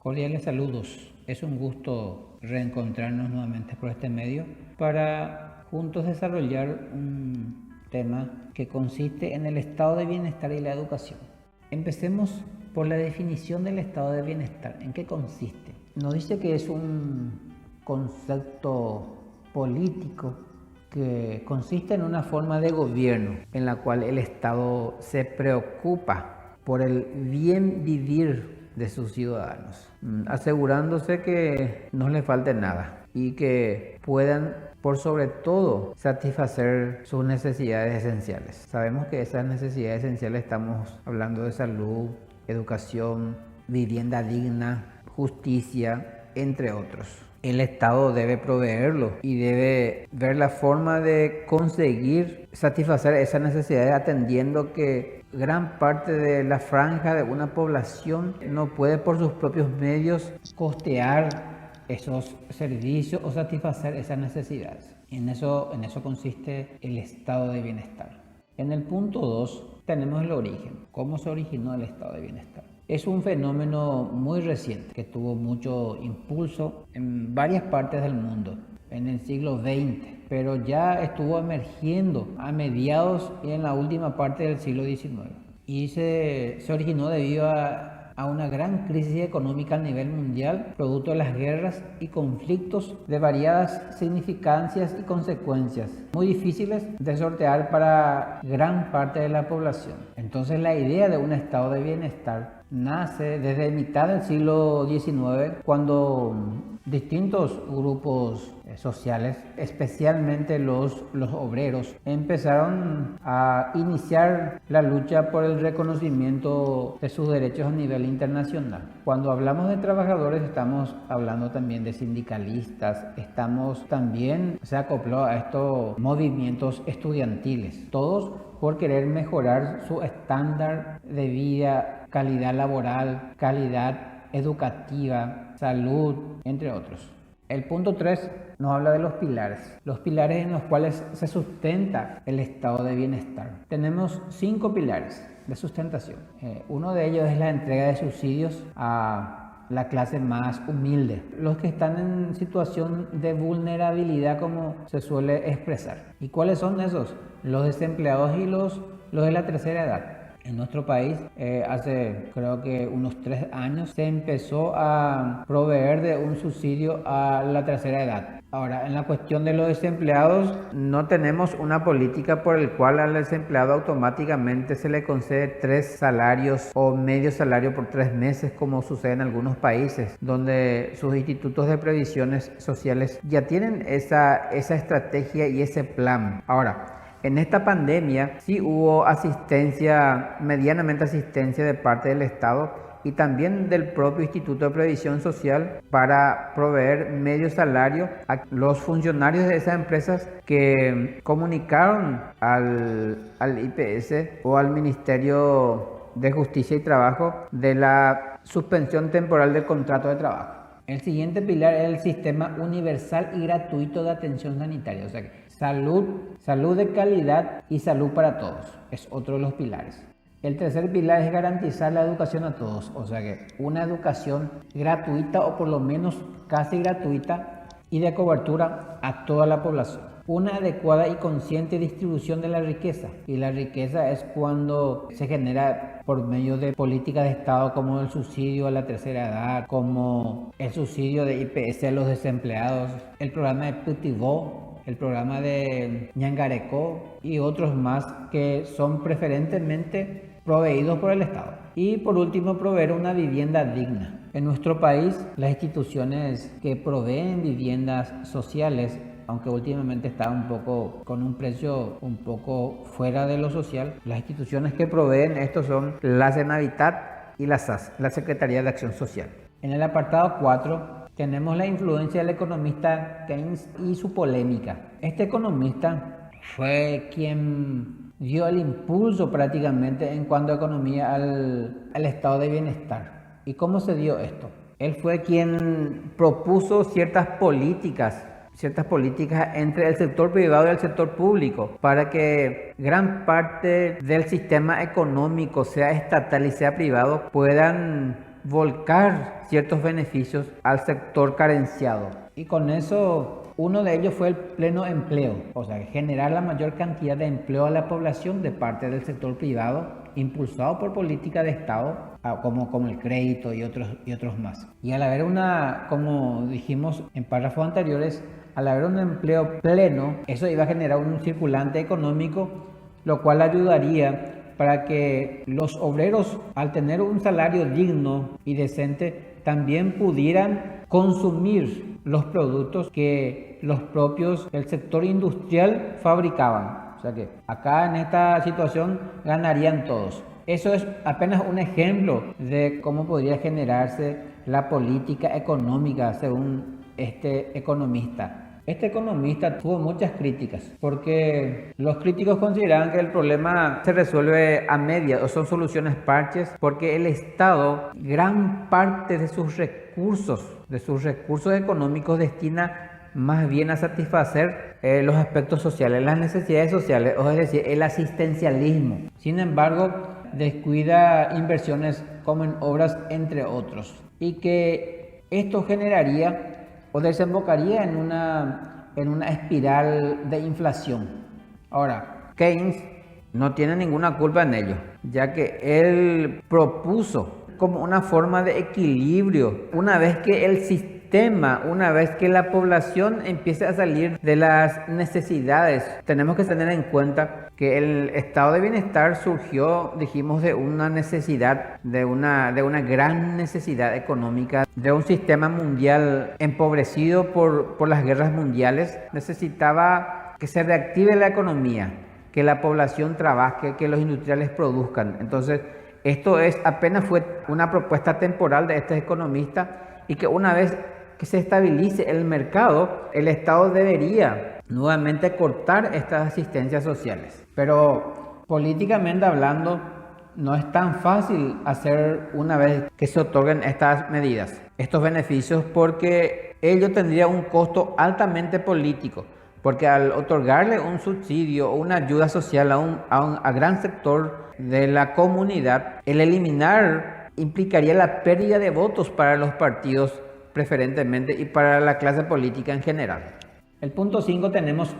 Cordiales saludos. Es un gusto reencontrarnos nuevamente por este medio para juntos desarrollar un tema que consiste en el estado de bienestar y la educación. Empecemos por la definición del estado de bienestar. ¿En qué consiste? Nos dice que es un concepto político que consiste en una forma de gobierno en la cual el Estado se preocupa por el bien vivir de sus ciudadanos, asegurándose que no les falte nada y que puedan, por sobre todo, satisfacer sus necesidades esenciales. Sabemos que esas necesidades esenciales estamos hablando de salud, educación, vivienda digna, justicia, entre otros. El Estado debe proveerlo y debe ver la forma de conseguir satisfacer esas necesidades, atendiendo que gran parte de la franja de una población no puede por sus propios medios costear esos servicios o satisfacer esas necesidades. En eso consiste el estado de bienestar. En el punto 2 tenemos el origen. ¿Cómo se originó el estado de bienestar? Es un fenómeno muy reciente que tuvo mucho impulso en varias partes del mundo en el siglo XX, pero ya estuvo emergiendo a mediados y en la última parte del siglo XIX. Y se originó debido a una gran crisis económica a nivel mundial, producto de las guerras y conflictos de variadas significancias y consecuencias, muy difíciles de sortear para gran parte de la población. Entonces la idea de un estado de bienestar nace desde mitad del siglo XIX, cuando distintos grupos sociales, especialmente los obreros, empezaron a iniciar la lucha por el reconocimiento de sus derechos a nivel internacional. Cuando hablamos de trabajadores, estamos hablando también de sindicalistas, se acopló a estos movimientos estudiantiles, todos por querer mejorar su estándar de vida, calidad laboral, calidad educativa, salud, entre otros. El punto 3 nos habla de los pilares en los cuales se sustenta el estado de bienestar. Tenemos 5 pilares de sustentación. Uno de ellos es la entrega de subsidios a la clase más humilde, los que están en situación de vulnerabilidad, como se suele expresar. ¿Y cuáles son esos? Los desempleados y los de la tercera edad. En nuestro país, hace creo que unos 3 años, se empezó a proveer de un subsidio a la tercera edad. Ahora, en la cuestión de los desempleados, no tenemos una política por el cual al desempleado automáticamente se le concede 3 salarios o medio salario por 3 meses, como sucede en algunos países, donde sus institutos de previsiones sociales ya tienen esa estrategia y ese plan. Ahora, en esta pandemia sí hubo medianamente asistencia de parte del Estado y también del propio Instituto de Previsión Social para proveer medio salario a los funcionarios de esas empresas que comunicaron al IPS o al Ministerio de Justicia y Trabajo de la suspensión temporal del contrato de trabajo. El siguiente pilar es el sistema universal y gratuito de atención sanitaria, o sea que salud de calidad y salud para todos, es otro de los pilares. El tercer pilar es garantizar la educación a todos, o sea que una educación gratuita o por lo menos casi gratuita y de cobertura a toda la población. Una adecuada y consciente distribución de la riqueza, y la riqueza es cuando se genera por medio de políticas de Estado como el subsidio a la tercera edad, como el subsidio de IPS a los desempleados, el programa de Putivó, el programa de Ñangarecó y otros más que son preferentemente proveídos por el Estado. Y por último, proveer una vivienda digna. En nuestro país, las instituciones que proveen viviendas sociales, aunque últimamente está con un precio un poco fuera de lo social, las instituciones que proveen esto son la Senavitat y la SAS, la Secretaría de Acción Social. En el apartado 4 tenemos la influencia del economista Keynes y su polémica. Este economista fue quien dio el impulso prácticamente en cuanto a economía al estado de bienestar. ¿Y cómo se dio esto? Él fue quien propuso ciertas políticas entre el sector privado y el sector público para que gran parte del sistema económico, sea estatal y sea privado, puedan volcar ciertos beneficios al sector carenciado. Y con eso, uno de ellos fue el pleno empleo, o sea, generar la mayor cantidad de empleo a la población de parte del sector privado, impulsado por política de Estado, como el crédito y otros más. Y al haber como dijimos en párrafos anteriores, al haber un empleo pleno, eso iba a generar un circulante económico, lo cual ayudaría para que los obreros, al tener un salario digno y decente, también pudieran consumir los productos que los propios del sector industrial fabricaban. O sea que acá en esta situación ganarían todos. Eso es apenas un ejemplo de cómo podría generarse la política económica según este economista. Este economista tuvo muchas críticas porque los críticos consideraban que el problema se resuelve a medias o son soluciones parches porque el Estado gran parte de sus recursos económicos destina más bien a satisfacer los aspectos sociales, las necesidades sociales, o es decir, el asistencialismo. Sin embargo, descuida inversiones como en obras, entre otros, y que esto generaría o desembocaría en una espiral de inflación. Ahora, Keynes no tiene ninguna culpa en ello, ya que él propuso como una forma de equilibrio, una vez que la población empiece a salir de las necesidades. Tenemos que tener en cuenta que el estado de bienestar surgió, dijimos, de una necesidad, de una gran necesidad económica, de un sistema mundial empobrecido por las guerras mundiales. Necesitaba que se reactive la economía, que la población trabaje, que los industriales produzcan. Entonces, esto apenas fue una propuesta temporal de este economista, y que una vez que se estabilice el mercado, el Estado debería nuevamente cortar estas asistencias sociales. Pero políticamente hablando, no es tan fácil hacer una vez que se otorguen estas medidas, estos beneficios, porque ello tendría un costo altamente político. Porque al otorgarle un subsidio o una ayuda social a gran sector de la comunidad, el eliminar implicaría la pérdida de votos para los partidos preferentemente y para la clase política en general. El punto 5 tenemos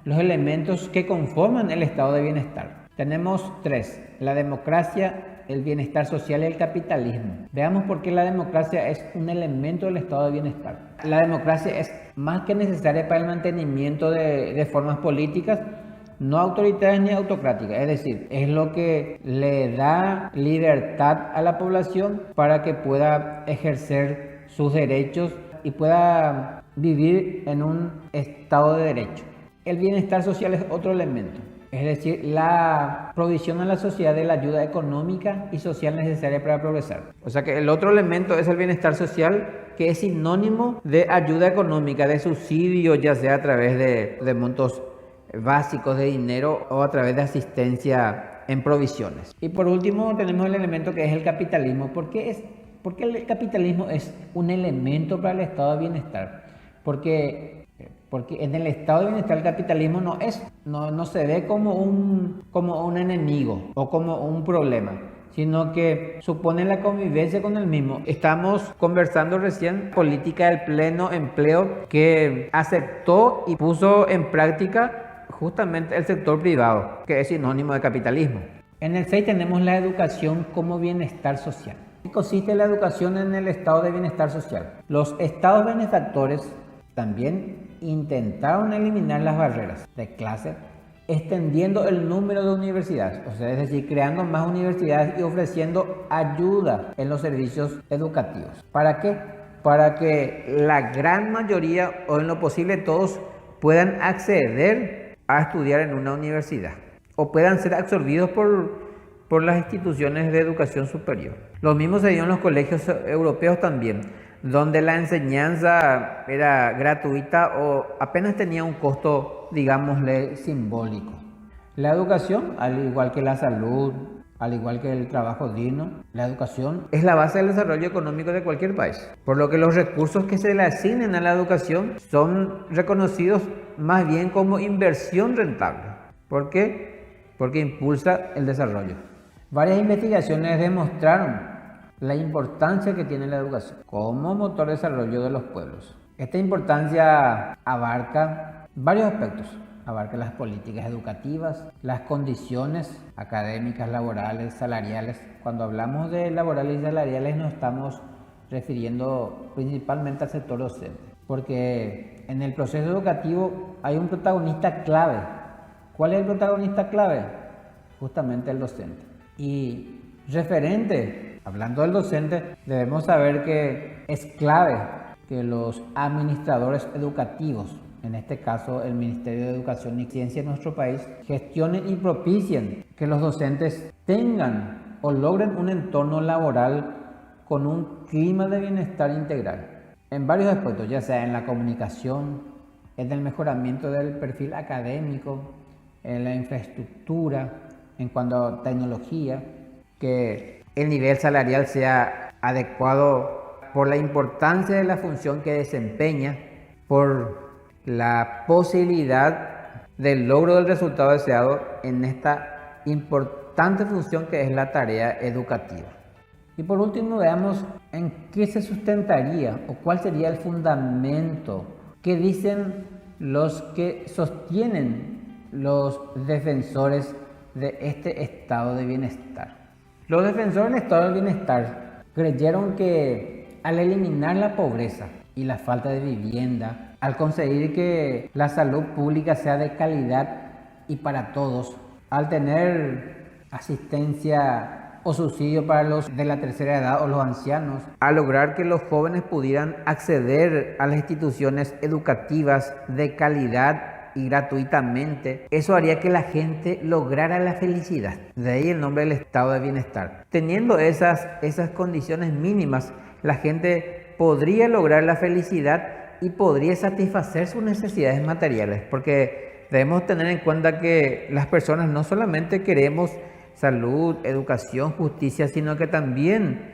los elementos que conforman el estado de bienestar. Tenemos 3: la democracia, el bienestar social y el capitalismo. Veamos por qué la democracia es un elemento del estado de bienestar. La democracia es más que necesaria para el mantenimiento de formas políticas no autoritarias ni autocráticas, es decir, es lo que le da libertad a la población para que pueda ejercer sus derechos y pueda vivir en un estado de derecho. El bienestar social es otro elemento, es decir, la provisión a la sociedad de la ayuda económica y social necesaria para progresar. O sea que el otro elemento es el bienestar social, que es sinónimo de ayuda económica, de subsidio, ya sea a través de montos básicos de dinero o a través de asistencia en provisiones. Y por último tenemos el elemento que es el capitalismo. ¿Por qué el capitalismo es un elemento para el estado de bienestar? Porque en el estado de bienestar el capitalismo no se ve como un enemigo o como un problema, sino que supone la convivencia con el mismo. Estamos conversando recién política del pleno empleo que aceptó y puso en práctica justamente el sector privado, que es sinónimo de capitalismo. En el 6 tenemos la educación como bienestar social. ¿Qué consiste la educación en el estado de bienestar social? Los estados benefactores también intentaron eliminar las barreras de clase, extendiendo el número de universidades, o sea, es decir, creando más universidades y ofreciendo ayuda en los servicios educativos. ¿Para qué? Para que la gran mayoría, o en lo posible todos, puedan acceder a estudiar en una universidad o puedan ser absorbidos por las instituciones de educación superior. Lo mismo se dio en los colegios europeos también, donde la enseñanza era gratuita o apenas tenía un costo, digámosle, simbólico. La educación, al igual que la salud, al igual que el trabajo digno, la educación es la base del desarrollo económico de cualquier país, por lo que los recursos que se le asignen a la educación son reconocidos más bien como inversión rentable. ¿Por qué? Porque impulsa el desarrollo. Varias investigaciones demostraron la importancia que tiene la educación como motor de desarrollo de los pueblos. Esta importancia abarca varios aspectos. Abarca las políticas educativas, las condiciones académicas, laborales, salariales. Cuando hablamos de laborales y salariales nos estamos refiriendo principalmente al sector docente, porque en el proceso educativo hay un protagonista clave. ¿Cuál es el protagonista clave? Justamente el docente. Y referente, hablando del docente, debemos saber que es clave que los administradores educativos, en este caso el Ministerio de Educación y Ciencia en nuestro país, gestionen y propicien que los docentes tengan o logren un entorno laboral con un clima de bienestar integral en varios aspectos, ya sea en la comunicación, en el mejoramiento del perfil académico, en la infraestructura, en cuanto a tecnología, que el nivel salarial sea adecuado por la importancia de la función que desempeña, por la posibilidad del logro del resultado deseado en esta importante función que es la tarea educativa. Y por último, veamos en qué se sustentaría o cuál sería el fundamento que dicen los que sostienen los defensores de este estado de bienestar. Los defensores del estado de bienestar creyeron que al eliminar la pobreza y la falta de vivienda, al conseguir que la salud pública sea de calidad y para todos, al tener asistencia o subsidio para los de la tercera edad o los ancianos, a lograr que los jóvenes pudieran acceder a las instituciones educativas de calidad y gratuitamente, eso haría que la gente lograra la felicidad. De ahí el nombre del estado de bienestar. Teniendo esas condiciones mínimas, la gente podría lograr la felicidad y podría satisfacer sus necesidades materiales, porque debemos tener en cuenta que las personas no solamente queremos salud, educación, justicia, sino que también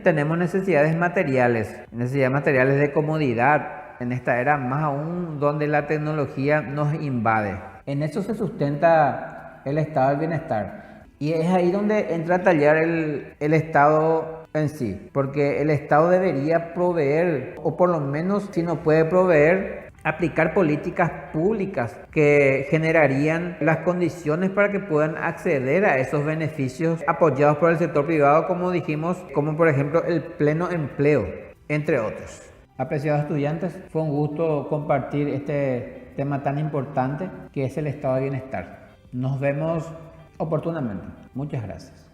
tenemos necesidades materiales de comodidad, en esta era más aún donde la tecnología nos invade. En eso se sustenta el estado del bienestar. Y es ahí donde entra a tallar el Estado en sí, porque el Estado debería proveer, o por lo menos si no puede proveer, aplicar políticas públicas que generarían las condiciones para que puedan acceder a esos beneficios apoyados por el sector privado, como dijimos, como por ejemplo el pleno empleo, entre otros. Apreciados estudiantes, fue un gusto compartir este tema tan importante que es el estado de bienestar. Nos vemos oportunamente. Muchas gracias.